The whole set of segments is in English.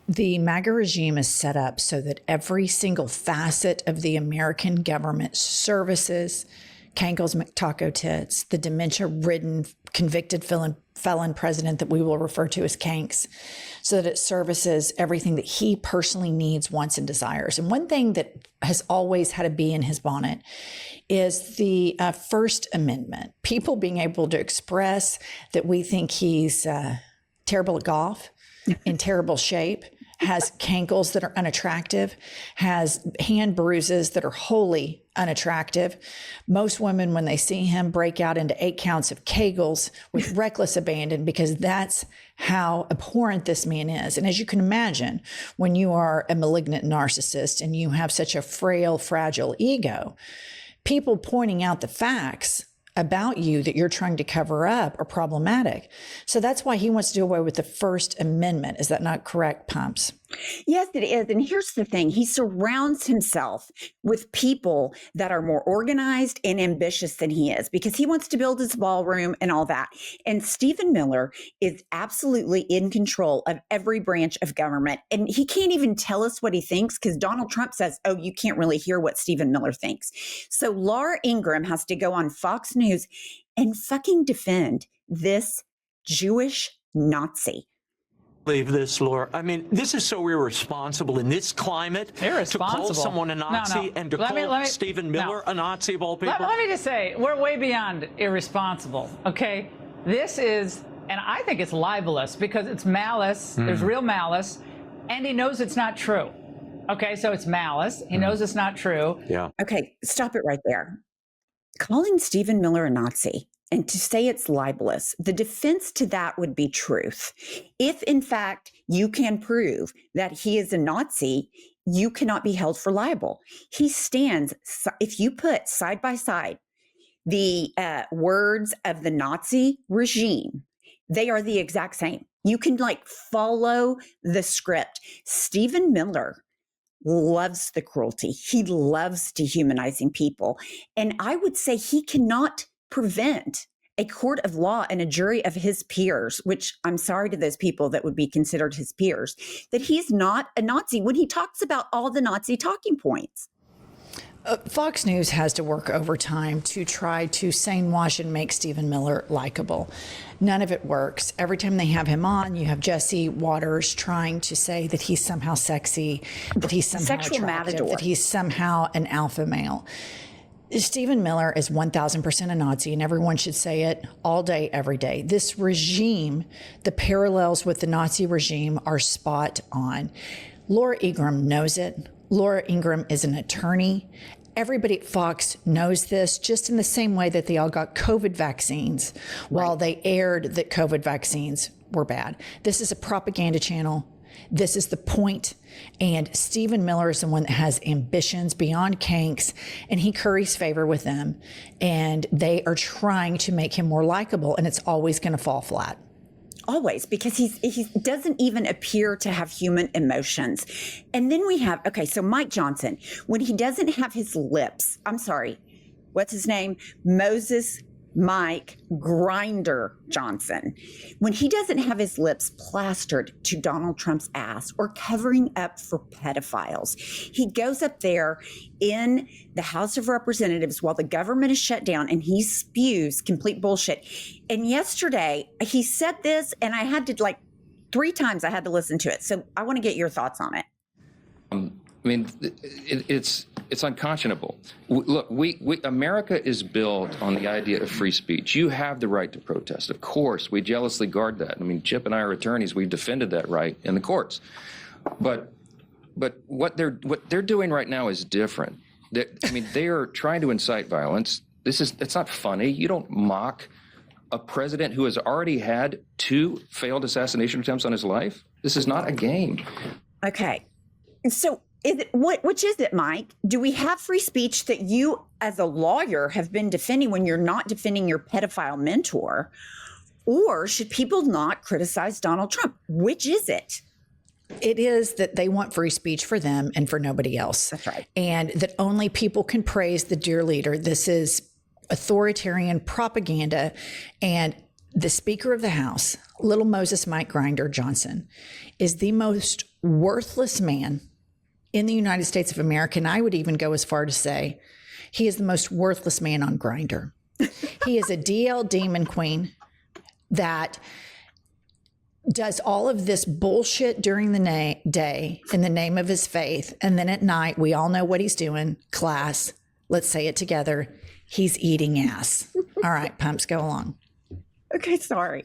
The MAGA regime is set up so that every single facet of the American government services Kankles McTaco Tits, the dementia-ridden, convicted felon president that we will refer to as Kanks, so that it services everything that he personally needs, wants, and desires. And one thing that has always had a bee in his bonnet is the First Amendment. People being able to express that we think he's terrible at golf, in terrible shape, has cankles that are unattractive, has hand bruises that are wholly unattractive. Most women, when they see him, break out into 8 counts of Kegels with reckless abandon, because that's how abhorrent this man is. And as you can imagine, when you are a malignant narcissist and you have such a frail, fragile ego, people pointing out the facts about you that you're trying to cover up are problematic. So that's why he wants to do away with the First Amendment. Is that not correct, Pumps? Yes, it is. And here's the thing. He surrounds himself with people that are more organized and ambitious than he is, because he wants to build his ballroom and all that. And Stephen Miller is absolutely in control of every branch of government. And he can't even tell us what he thinks, because Donald Trump says, oh, you can't really hear what Stephen Miller thinks. So Laura Ingraham has to go on Fox News and fucking defend this Jewish Nazi. Believe this, Laura. I mean, this is so irresponsible in this climate to call someone a Nazi and to call Stephen Miller a Nazi of all people. Let me just say, we're way beyond irresponsible, okay? This is, and I think it's libelous because it's malice. There's real malice, and he knows it's not true. Okay, so it's malice. He knows it's not true. Yeah. Okay, stop it right there. Calling Stephen Miller a Nazi and to say it's libelous, the defense to that would be truth. If, in fact, you can prove that he is a Nazi, you cannot be held for liable. He stands, if you put side by side the words of the Nazi regime, they are the exact same. You can follow the script. Stephen Miller loves the cruelty. He loves dehumanizing people. And I would say he cannot prevent a court of law and a jury of his peers, which I'm sorry to those people that would be considered his peers, that he's not a Nazi when he talks about all the Nazi talking points. Fox News has to work overtime to try to sane wash and make Stephen Miller likable. None of it works. Every time they have him on, you have Jesse Waters trying to say that he's somehow sexy, that he's somehow sexual attractive, matador, that he's somehow an alpha male. Stephen Miller is 1,000% a Nazi, and everyone should say it all day, every day. This regime, the parallels with the Nazi regime are spot on. Laura Ingraham knows it. Laura Ingraham is an attorney. Everybody at Fox knows this, just in the same way that they all got COVID vaccines while they aired that COVID vaccines were bad. This is a propaganda channel. This is the point. And Stephen Miller is someone that has ambitions beyond Kanks, and he curries favor with them. And they are trying to make him more likable, and it's always going to fall flat. Always, because he doesn't even appear to have human emotions. And then we have, okay, so Mike Johnson, when he doesn't have his lips, I'm sorry, what's his name? Moses Mike Grindr Johnson. When he doesn't have his lips plastered to Donald Trump's ass or covering up for pedophiles, he goes up there in the House of Representatives while the government is shut down and he spews complete bullshit. And yesterday he said this, and I had to 3 times I had to listen to it. So I want to get your thoughts on it. I mean, it's unconscionable. Look, America is built on the idea of free speech. You have the right to protest. Of course, we jealously guard that. I mean, Chip and I are attorneys. We've defended that right in the courts. But what they're doing right now is different. They are trying to incite violence. It's not funny. You don't mock a president who has already had 2 failed assassination attempts on his life. This is not a game. Okay. So which is it, Mike? Do we have free speech that you, as a lawyer, have been defending when you're not defending your pedophile mentor? Or should people not criticize Donald Trump? Which is it? It is that they want free speech for them and for nobody else. That's right. And that only people can praise the dear leader. This is authoritarian propaganda. And the Speaker of the House, little Moses Mike Grindr Johnson, is the most worthless man in the United States of America. And I would even go as far to say he is the most worthless man on Grindr. He is a DL demon queen that does all of this bullshit during the day in the name of his faith. And then at night, we all know what he's doing. Class, let's say it together. He's eating ass. All right, pumps, go along. Okay, sorry.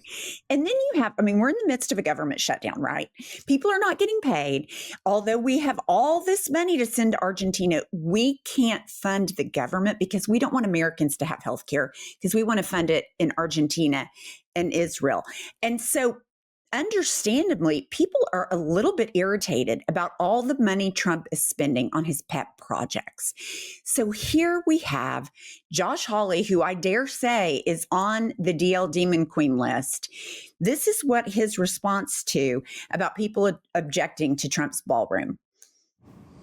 And then you have, we're in the midst of a government shutdown, right? People are not getting paid. Although we have all this money to send to Argentina, we can't fund the government because we don't want Americans to have health care because we want to fund it in Argentina and Israel. And so understandably, people are a little bit irritated about all the money Trump is spending on his pet projects. So here we have Josh Hawley, who I dare say is on the DL Demon Queen list. This is what his response to about people objecting to Trump's ballroom.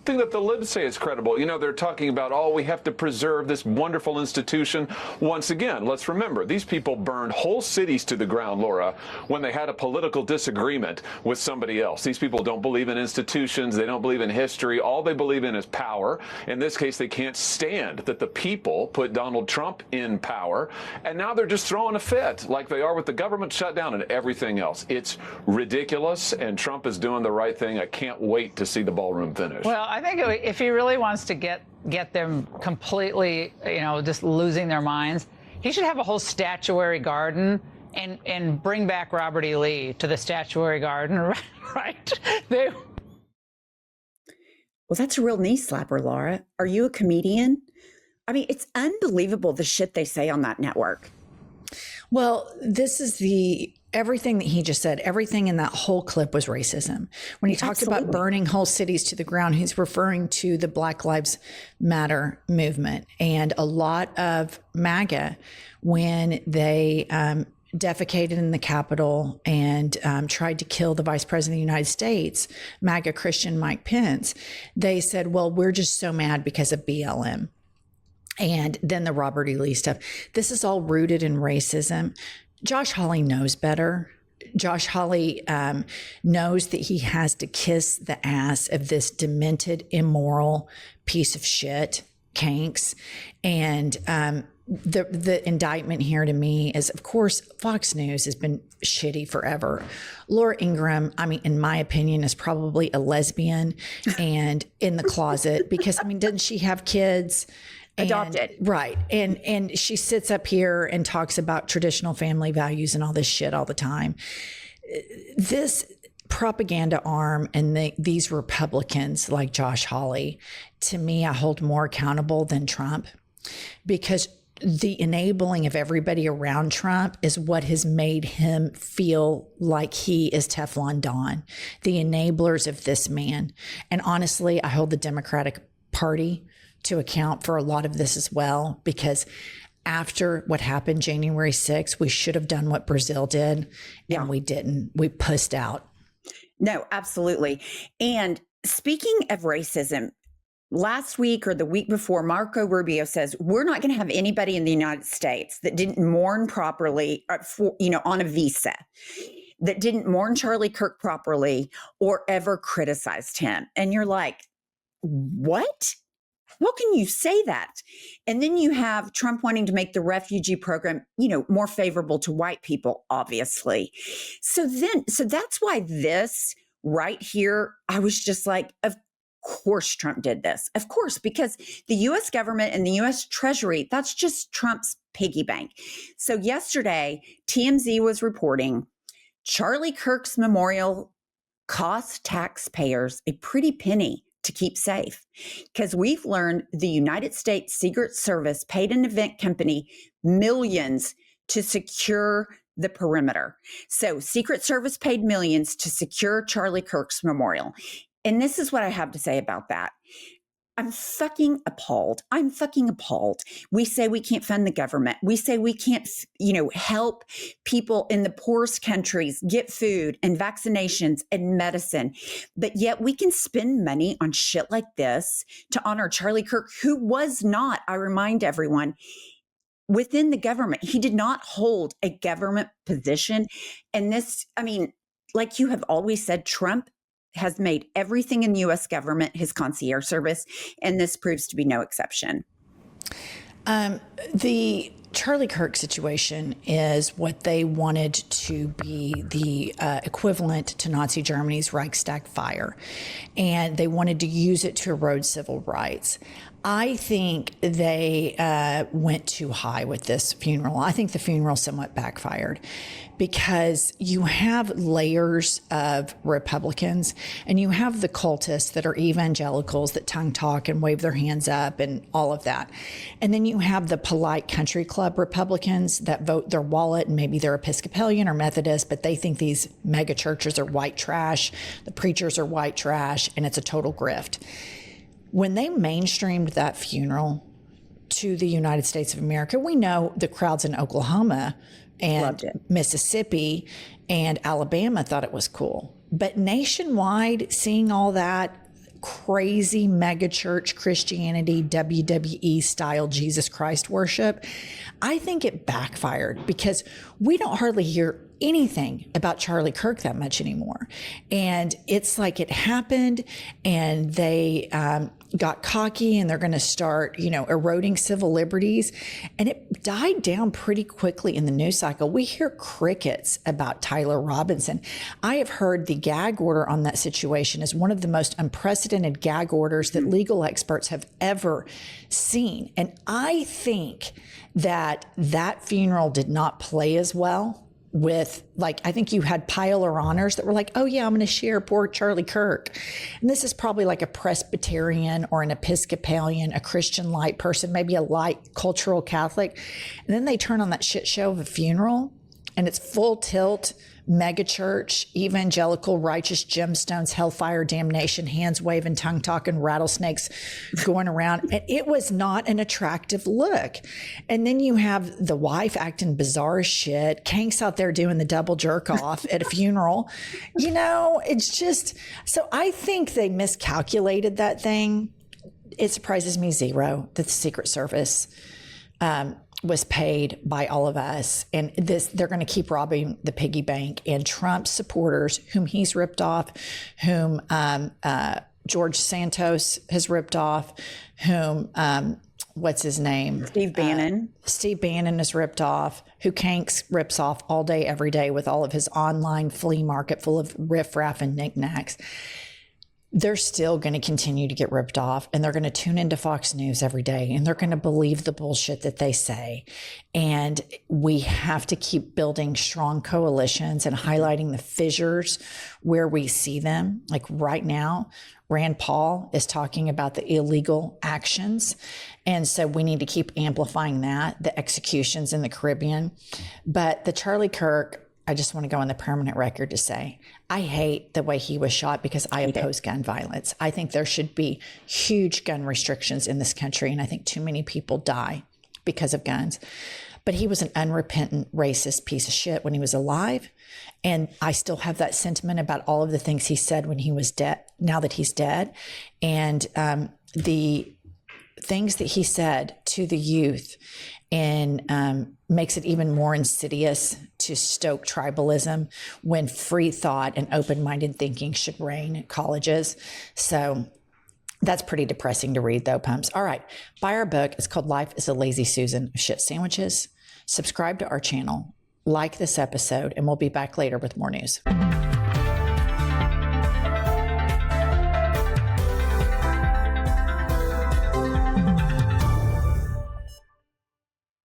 Thing that the libs say is credible. You know, they're talking about, oh, we have to preserve this wonderful institution. Once again, let's remember, these people burned whole cities to the ground, Laura, when they had a political disagreement with somebody else. These people don't believe in institutions. They don't believe in history. All they believe in is power. In this case, they can't stand that the people put Donald Trump in power. And now they're just throwing a fit like they are with the government shutdown and everything else. It's ridiculous, and Trump is doing the right thing. I can't wait to see the ballroom finish. Well, I think if he really wants to get them completely, just losing their minds, he should have a whole statuary garden and bring back Robert E. Lee to the statuary garden, right? Well, that's a real knee slapper, Laura. Are you a comedian? It's unbelievable the shit they say on that network. Well, this is everything that he just said, everything in that whole clip was racism. When he talked about burning whole cities to the ground, he's referring to the Black Lives Matter movement. And a lot of MAGA, when they defecated in the Capitol and tried to kill the Vice President of the United States, MAGA Christian Mike Pence, they said, well, we're just so mad because of BLM. And then the Robert E. Lee stuff. This is all rooted in racism. Josh Hawley knows better. Josh Hawley knows that he has to kiss the ass of this demented, immoral piece of shit, Kanks. And the indictment here to me is, of course, Fox News has been shitty forever. Laura Ingraham, in my opinion, is probably a lesbian and in the closet because, doesn't she have kids? Adopted. Right. And she sits up here and talks about traditional family values and all this shit all the time. This propaganda arm and these Republicans like Josh Hawley, to me, I hold more accountable than Trump, because the enabling of everybody around Trump is what has made him feel like he is Teflon Don, the enablers of this man. And honestly, I hold the Democratic Party to account for a lot of this as well, because after what happened January 6th, we should have done what Brazil did, and we didn't. We pussed out. No, absolutely. And speaking of racism, last week or the week before, Marco Rubio says, we're not going to have anybody in the United States that didn't mourn properly on a visa, that didn't mourn Charlie Kirk properly or ever criticized him. And you're like, what? How can you say that? And then you have Trump wanting to make the refugee program, more favorable to white people, obviously. So that's why this right here, I was just like, of course Trump did this. Of course, because the U.S. government and the U.S. Treasury, that's just Trump's piggy bank. So yesterday, TMZ was reporting Charlie Kirk's memorial cost taxpayers a pretty penny to keep safe, because we've learned the United States Secret Service paid an event company millions to secure the perimeter. So Secret Service paid millions to secure Charlie Kirk's memorial. And this is what I have to say about that. I'm fucking appalled. We say we can't fund the government. We say we can't, help people in the poorest countries get food and vaccinations and medicine. But yet we can spend money on shit like this to honor Charlie Kirk, who was not, I remind everyone, within the government. He did not hold a government position. And this, I mean, like you have always said, Trump has made everything in the U.S. government his concierge service, and this proves to be no exception. The Charlie Kirk situation is what they wanted to be the equivalent to Nazi Germany's Reichstag fire, and they wanted to use it to erode civil rights. I think they went too high with this funeral. I think the funeral somewhat backfired because you have layers of Republicans and you have the cultists that are evangelicals that tongue talk and wave their hands up and all of that. And then you have the polite country club Republicans that vote their wallet, and maybe they're Episcopalian or Methodist, but they think these mega churches are white trash, the preachers are white trash, and it's a total grift. When they mainstreamed that funeral to the United States of America, we know the crowds in Oklahoma and Mississippi and Alabama thought it was cool. But nationwide, seeing all that crazy megachurch Christianity, WWE style Jesus Christ worship, I think it backfired because we don't hardly hear anything about Charlie Kirk that much anymore. And it's like it happened and they got cocky and they're going to start, eroding civil liberties. And it died down pretty quickly in the news cycle. We hear crickets about Tyler Robinson. I have heard the gag order on that situation is one of the most unprecedented gag orders that legal experts have ever seen. And I think that funeral did not play as well with, I think you had pile honors that were like, oh yeah, I'm going to share poor Charlie Kirk. And this is probably like a Presbyterian or an Episcopalian, a Christian light person, maybe a light cultural Catholic. And then they turn on that shit show of a funeral and it's full tilt, mega church, evangelical, righteous gemstones, hellfire, damnation, hands waving, tongue talking, rattlesnakes going around. And it was not an attractive look. And then you have the wife acting bizarre as shit. Kank's out there doing the double jerk off at a funeral. It's just, so I think they miscalculated that thing. It surprises me zero that the Secret Service was paid by all of us. And they're going to keep robbing the piggy bank. And Trump's supporters, whom he's ripped off, whom George Santos has ripped off, whom, what's his name? Steve Bannon. Steve Bannon is ripped off, who Kanks rips off all day, every day with all of his online flea market full of riffraff and knickknacks. They're still going to continue to get ripped off, and they're going to tune into Fox News every day, and they're going to believe the bullshit that they say. And we have to keep building strong coalitions and highlighting the fissures where we see them. Like right now, Rand Paul is talking about the illegal actions. And so we need to keep amplifying that, the executions in the Caribbean. But the Charlie Kirk, I just want to go on the permanent record to say, I hate the way he was shot because I oppose gun violence. I think there should be huge gun restrictions in this country, and I think too many people die because of guns. But he was an unrepentant, racist piece of shit when he was alive, and I still have that sentiment about all of the things he said when he was dead, now that he's dead, and the things that he said to the youth and makes it even more insidious to stoke tribalism when free thought and open-minded thinking should reign at colleges. So that's pretty depressing to read, though, Pumps. All right, buy our book. It's called Life is a Lazy Susan of Shit Sandwiches. Subscribe to our channel, like this episode, and we'll be back later with more news.